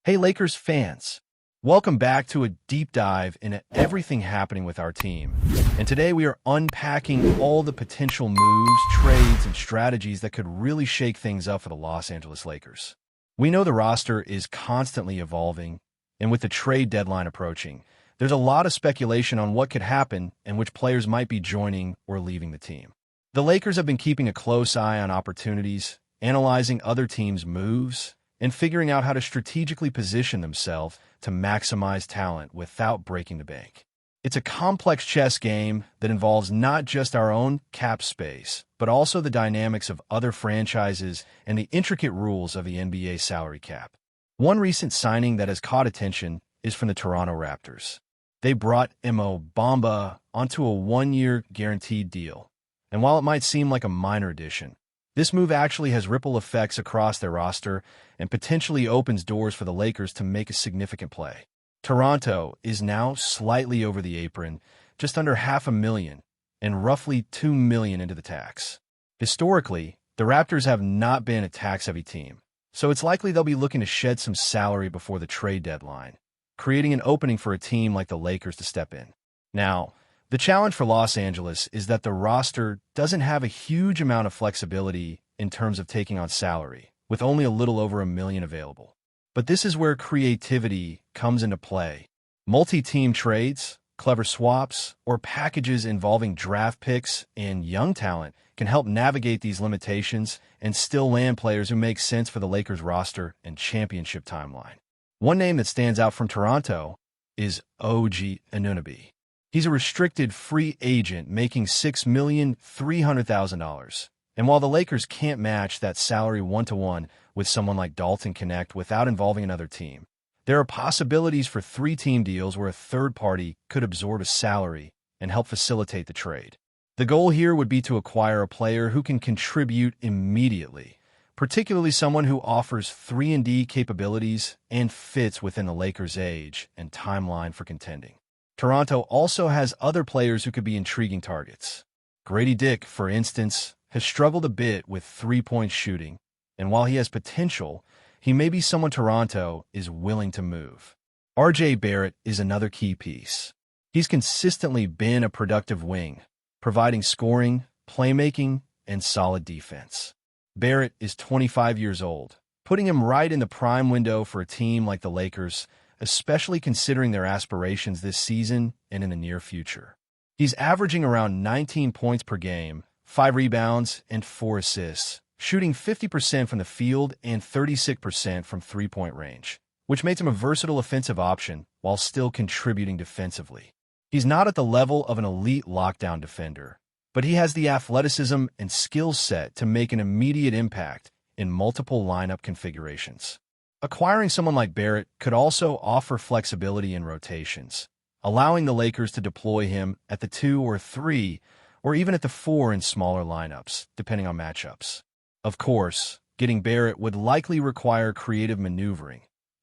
Hey Lakers fans, welcome back to a deep dive into everything happening with our team. And today we are unpacking all the potential moves, trades, and strategies that could really shake things up for the Los Angeles Lakers. We know the roster is constantly evolving, and with the trade deadline approaching, there's a lot of speculation on what could happen and which players might be joining or leaving the team. The Lakers have been keeping a close eye on opportunities, analyzing other teams' moves, and figuring out how to strategically position themselves to maximize talent without breaking the bank. It's a complex chess game that involves not just our own cap space, but also the dynamics of other franchises and the intricate rules of the NBA salary cap. One recent signing that has caught attention is from the Toronto Raptors. They brought Mo Bamba onto a one-year guaranteed deal, and while it might seem like a minor addition, this move actually has ripple effects across their roster and potentially opens doors for the Lakers to make a significant play. Toronto is now slightly over the apron, just under $500,000 and roughly $2 million into the tax. Historically, the Raptors have not been a tax-heavy team, so it's likely they'll be looking to shed some salary before the trade deadline, creating an opening for a team like the Lakers to step in. Now, the challenge for Los Angeles is that the roster doesn't have a huge amount of flexibility in terms of taking on salary, with only a little over $1 million available. But this is where creativity comes into play. Multi-team trades, clever swaps, or packages involving draft picks and young talent can help navigate these limitations and still land players who make sense for the Lakers roster and championship timeline. One name that stands out from Toronto is OG Anunoby. He's a restricted free agent making $6,300,000. And while the Lakers can't match that salary one-to-one with someone like Dalton Connect without involving another team, there are possibilities for three-team deals where a third party could absorb a salary and help facilitate the trade. The goal here would be to acquire a player who can contribute immediately, particularly someone who offers 3-and-D capabilities and fits within the Lakers' age and timeline for contending. Toronto also has other players who could be intriguing targets. REDICK, for instance, has struggled a bit with three-point shooting, and while he has potential, he may be someone Toronto is willing to move. RJ Barrett is another key piece. He's consistently been a productive wing, providing scoring, playmaking, and solid defense. Barrett is 25 years old, putting him right in the prime window for a team like the Lakers, especially considering their aspirations this season and in the near future. He's averaging around 19 points per game, 5 rebounds, and 4 assists, shooting 50% from the field and 36% from three-point range, which makes him a versatile offensive option while still contributing defensively. He's not at the level of an elite lockdown defender, but he has the athleticism and skill set to make an immediate impact in multiple lineup configurations. Acquiring someone like Barrett could also offer flexibility in rotations, allowing the Lakers to deploy him at the 2 or 3, or even at the 4 in smaller lineups, depending on matchups. Of course, getting Barrett would likely require creative maneuvering,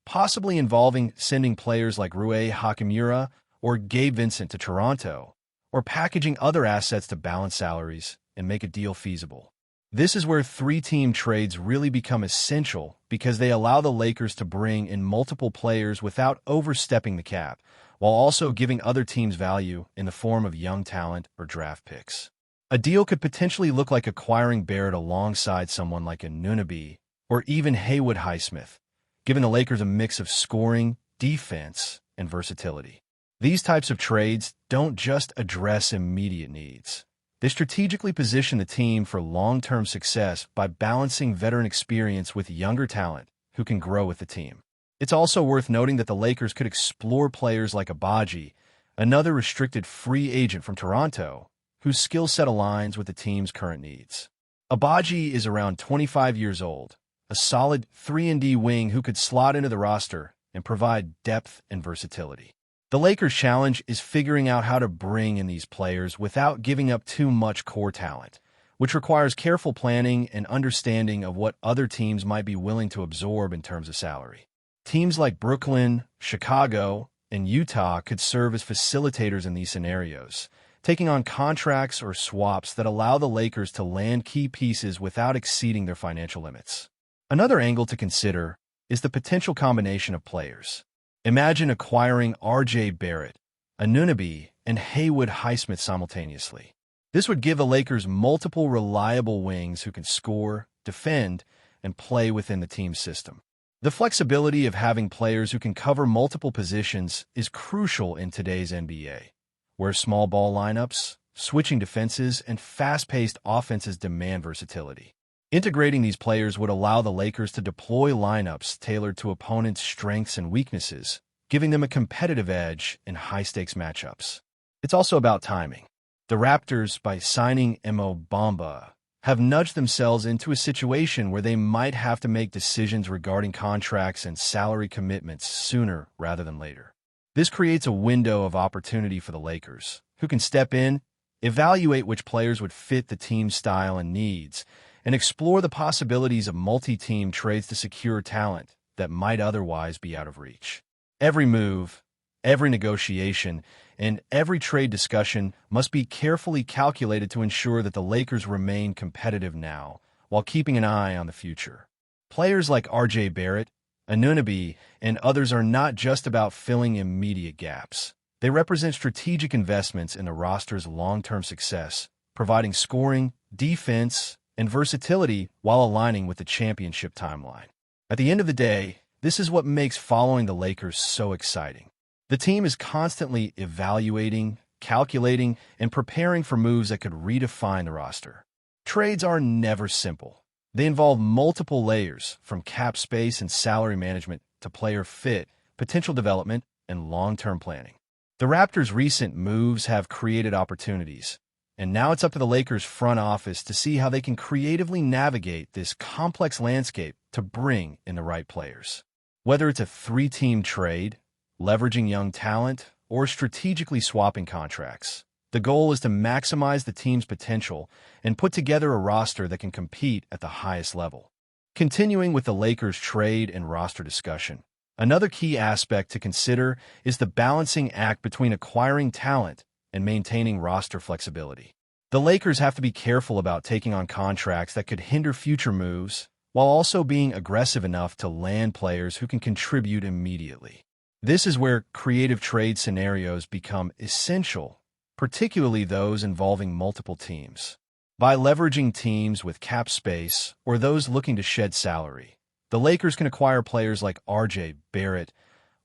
possibly involving sending players like Rui Hachimura or Gabe Vincent to Toronto, or packaging other assets to balance salaries and make a deal feasible. This is where three-team trades really become essential because they allow the Lakers to bring in multiple players without overstepping the cap, while also giving other teams value in the form of young talent or draft picks. A deal could potentially look like acquiring Barrett alongside someone like Anunoby or even Haywood Highsmith, giving the Lakers a mix of scoring, defense, and versatility. These types of trades don't just address immediate needs. They strategically position the team for long-term success by balancing veteran experience with younger talent who can grow with the team. It's also worth noting that the Lakers could explore players like Abaji, another restricted free agent from Toronto, whose skill set aligns with the team's current needs. Abaji is around 25 years old, a solid 3-and-D wing who could slot into the roster and provide depth and versatility. The Lakers' challenge is figuring out how to bring in these players without giving up too much core talent, which requires careful planning and understanding of what other teams might be willing to absorb in terms of salary. Teams like Brooklyn, Chicago, and Utah could serve as facilitators in these scenarios, taking on contracts or swaps that allow the Lakers to land key pieces without exceeding their financial limits. Another angle to consider is the potential combination of players. Imagine acquiring R.J. Barrett, Anunoby, and Haywood Highsmith simultaneously. This would give the Lakers multiple reliable wings who can score, defend, and play within the team's system. The flexibility of having players who can cover multiple positions is crucial in today's NBA, where small ball lineups, switching defenses, and fast-paced offenses demand versatility. Integrating these players would allow the Lakers to deploy lineups tailored to opponents' strengths and weaknesses, giving them a competitive edge in high-stakes matchups. It's also about timing. The Raptors, by signing Mo Bamba, have nudged themselves into a situation where they might have to make decisions regarding contracts and salary commitments sooner rather than later. This creates a window of opportunity for the Lakers, who can step in, evaluate which players would fit the team's style and needs, and explore the possibilities of multi-team trades to secure talent that might otherwise be out of reach. Every move, every negotiation, and every trade discussion must be carefully calculated to ensure that the Lakers remain competitive now, while keeping an eye on the future. Players like R.J. Barrett, Anunoby, and others are not just about filling immediate gaps. They represent strategic investments in the roster's long-term success, providing scoring, defense, and versatility while aligning with the championship timeline. At the end of the day, this is what makes following the Lakers so exciting. The team is constantly evaluating, calculating, and preparing for moves that could redefine the roster. Trades are never simple. They involve multiple layers, from cap space and salary management to player fit, potential development, and long-term planning. The Raptors' recent moves have created opportunities, and now it's up to the Lakers' front office to see how they can creatively navigate this complex landscape to bring in the right players. Whether it's a three-team trade, leveraging young talent, or strategically swapping contracts, the goal is to maximize the team's potential and put together a roster that can compete at the highest level. Continuing with the Lakers' trade and roster discussion, another key aspect to consider is the balancing act between acquiring talent and maintaining roster flexibility. The Lakers have to be careful about taking on contracts that could hinder future moves, while also being aggressive enough to land players who can contribute immediately. This is where creative trade scenarios become essential, particularly those involving multiple teams. By leveraging teams with cap space or those looking to shed salary, the Lakers can acquire players like R.J. Barrett,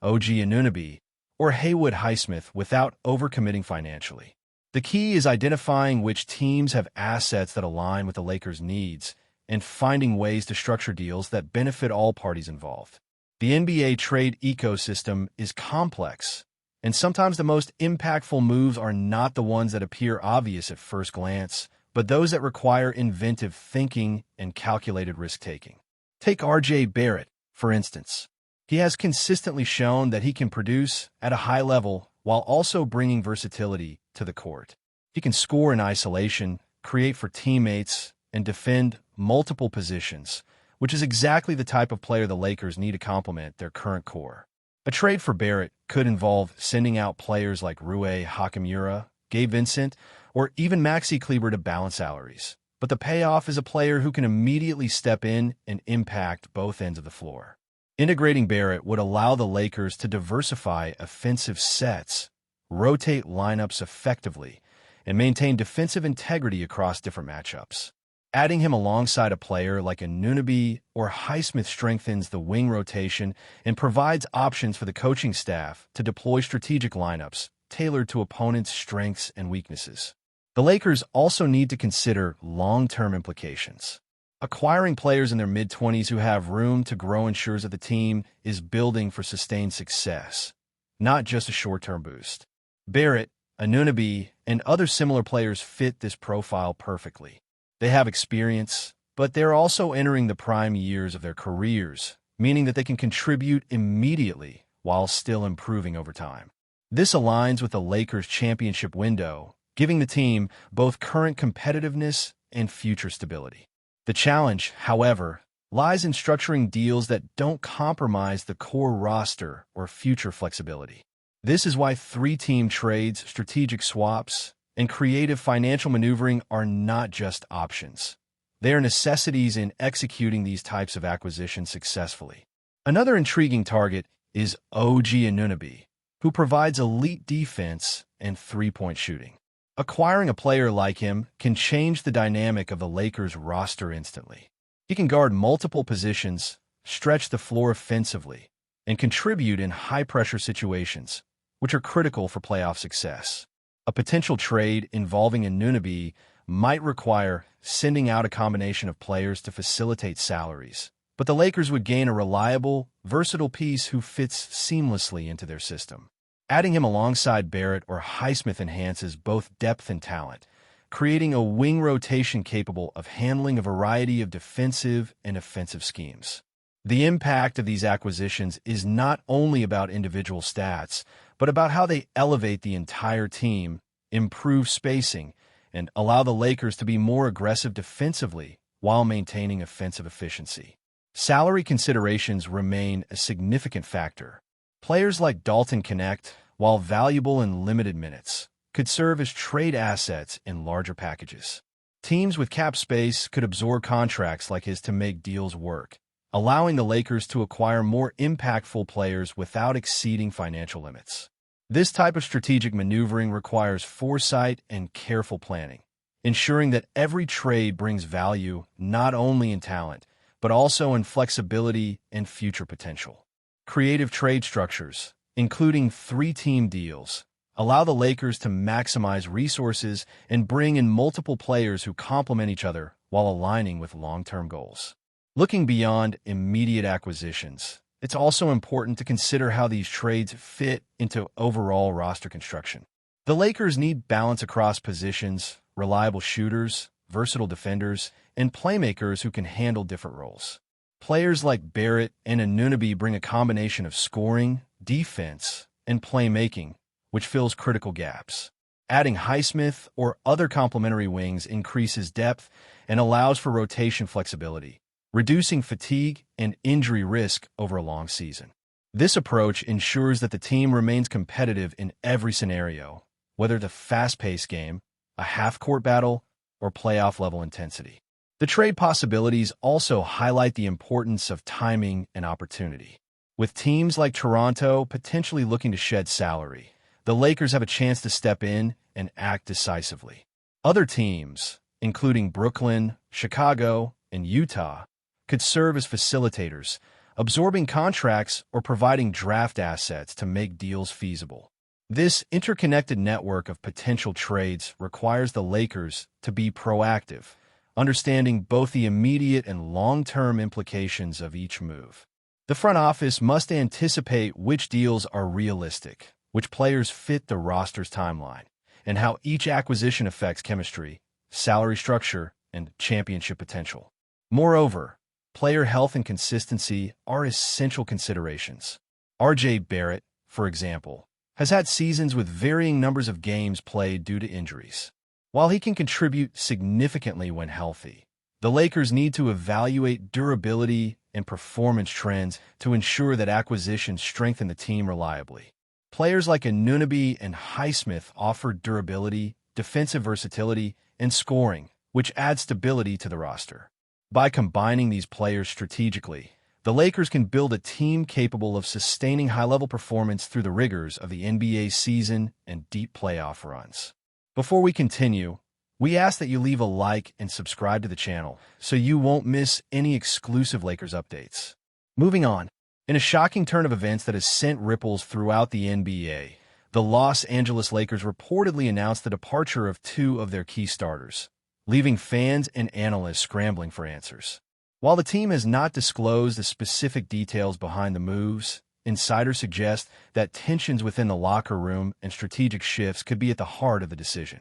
OG Anunoby, or Haywood Highsmith without overcommitting financially. The key is identifying which teams have assets that align with the Lakers' needs and finding ways to structure deals that benefit all parties involved. The NBA trade ecosystem is complex, and sometimes the most impactful moves are not the ones that appear obvious at first glance, but those that require inventive thinking and calculated risk-taking. Take R.J. Barrett, for instance. He has consistently shown that he can produce at a high level while also bringing versatility to the court. He can score in isolation, create for teammates, and defend multiple positions, which is exactly the type of player the Lakers need to complement their current core. A trade for Barrett could involve sending out players like Rui Hachimura, Gabe Vincent, or even Maxi Kleber to balance salaries. But the payoff is a player who can immediately step in and impact both ends of the floor. Integrating Barrett would allow the Lakers to diversify offensive sets, rotate lineups effectively, and maintain defensive integrity across different matchups. Adding him alongside a player like Anunoby or Highsmith strengthens the wing rotation and provides options for the coaching staff to deploy strategic lineups tailored to opponents' strengths and weaknesses. The Lakers also need to consider long-term implications. Acquiring players in their mid-20s who have room to grow ensures that the team is building for sustained success, not just a short-term boost. Barrett, Anunoby, and other similar players fit this profile perfectly. They have experience, but they're also entering the prime years of their careers, meaning that they can contribute immediately while still improving over time. This aligns with the Lakers' championship window, giving the team both current competitiveness and future stability. The challenge, however, lies in structuring deals that don't compromise the core roster or future flexibility. This is why three-team trades, strategic swaps, and creative financial maneuvering are not just options. They are necessities in executing these types of acquisitions successfully. Another intriguing target is OG Anunoby, who provides elite defense and three-point shooting. Acquiring a player like him can change the dynamic of the Lakers roster instantly. He can guard multiple positions, stretch the floor offensively, and contribute in high-pressure situations, which are critical for playoff success. A potential trade involving Anunoby might require sending out a combination of players to facilitate salaries, but the Lakers would gain a reliable, versatile piece who fits seamlessly into their system. Adding him alongside Barrett or Highsmith enhances both depth and talent, creating a wing rotation capable of handling a variety of defensive and offensive schemes. The impact of these acquisitions is not only about individual stats, but about how they elevate the entire team, improve spacing, and allow the Lakers to be more aggressive defensively while maintaining offensive efficiency. Salary considerations remain a significant factor. Players like Dalton Knecht, while valuable in limited minutes, could serve as trade assets in larger packages. Teams with cap space could absorb contracts like his to make deals work, allowing the Lakers to acquire more impactful players without exceeding financial limits. This type of strategic maneuvering requires foresight and careful planning, ensuring that every trade brings value not only in talent, but also in flexibility and future potential. Creative trade structures, including three-team deals, allow the Lakers to maximize resources and bring in multiple players who complement each other while aligning with long-term goals. Looking beyond immediate acquisitions, it's also important to consider how these trades fit into overall roster construction. The Lakers need balance across positions, reliable shooters, versatile defenders, and playmakers who can handle different roles. Players like Barrett and Anunoby bring a combination of scoring, defense, and playmaking, which fills critical gaps. Adding Highsmith or other complementary wings increases depth and allows for rotation flexibility, reducing fatigue and injury risk over a long season. This approach ensures that the team remains competitive in every scenario, whether it's a fast-paced game, a half-court battle, or playoff-level intensity. The trade possibilities also highlight the importance of timing and opportunity. With teams like Toronto potentially looking to shed salary, the Lakers have a chance to step in and act decisively. Other teams, including Brooklyn, Chicago, and Utah, could serve as facilitators, absorbing contracts or providing draft assets to make deals feasible. This interconnected network of potential trades requires the Lakers to be proactive, understanding both the immediate and long-term implications of each move. The front office must anticipate which deals are realistic, which players fit the roster's timeline, and how each acquisition affects chemistry, salary structure, and championship potential. Moreover, player health and consistency are essential considerations. R.J. Barrett, for example, has had seasons with varying numbers of games played due to injuries. While he can contribute significantly when healthy, the Lakers need to evaluate durability and performance trends to ensure that acquisitions strengthen the team reliably. Players like Anunoby and Highsmith offer durability, defensive versatility, and scoring, which add stability to the roster. By combining these players strategically, the Lakers can build a team capable of sustaining high-level performance through the rigors of the NBA season and deep playoff runs. Before we continue, we ask that you leave a like and subscribe to the channel so you won't miss any exclusive Lakers updates. Moving on, in a shocking turn of events that has sent ripples throughout the NBA, the Los Angeles Lakers reportedly announced the departure of two of their key starters, leaving fans and analysts scrambling for answers. While the team has not disclosed the specific details behind the moves, insiders suggest that tensions within the locker room and strategic shifts could be at the heart of the decision.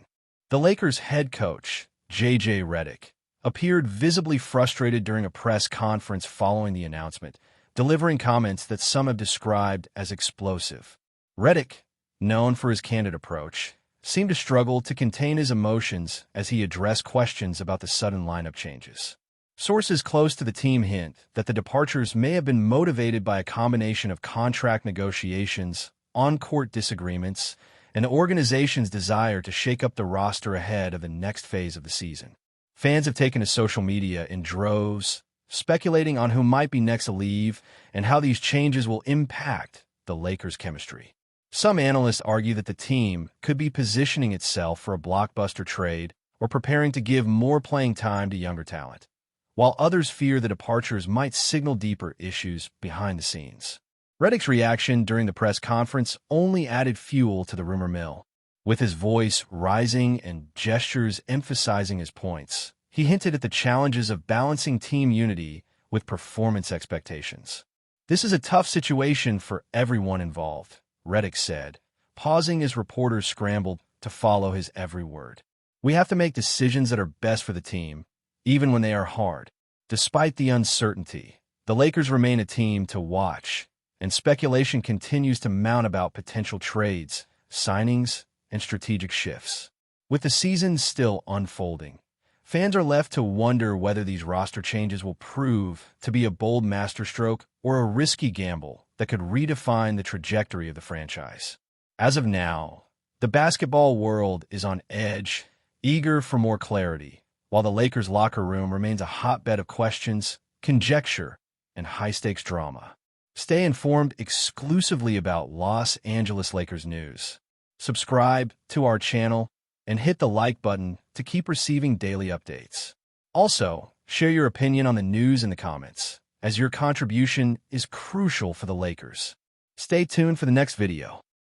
The Lakers' head coach, J.J. Redick, appeared visibly frustrated during a press conference following the announcement, delivering comments that some have described as explosive. Redick, known for his candid approach, seemed to struggle to contain his emotions as he addressed questions about the sudden lineup changes. Sources close to the team hint that the departures may have been motivated by a combination of contract negotiations, on-court disagreements, and the organization's desire to shake up the roster ahead of the next phase of the season. Fans have taken to social media in droves, speculating on who might be next to leave and how these changes will impact the Lakers' chemistry. Some analysts argue that the team could be positioning itself for a blockbuster trade or preparing to give more playing time to younger talent, while others fear the departures might signal deeper issues behind the scenes. REDICK's reaction during the press conference only added fuel to the rumor mill. With his voice rising and gestures emphasizing his points, he hinted at the challenges of balancing team unity with performance expectations. "This is a tough situation for everyone involved," REDICK said, pausing as reporters scrambled to follow his every word. "We have to make decisions that are best for the team, even when they are hard." Despite the uncertainty, the Lakers remain a team to watch, and speculation continues to mount about potential trades, signings, and strategic shifts. With the season still unfolding, fans are left to wonder whether these roster changes will prove to be a bold masterstroke or a risky gamble that could redefine the trajectory of the franchise. As of now, the basketball world is on edge, eager for more clarity, while the Lakers' locker room remains a hotbed of questions, conjecture, and high-stakes drama. Stay informed exclusively about Los Angeles Lakers news. Subscribe to our channel and hit the like button to keep receiving daily updates. Also, share your opinion on the news in the comments, as your contribution is crucial for the Lakers. Stay tuned for the next video.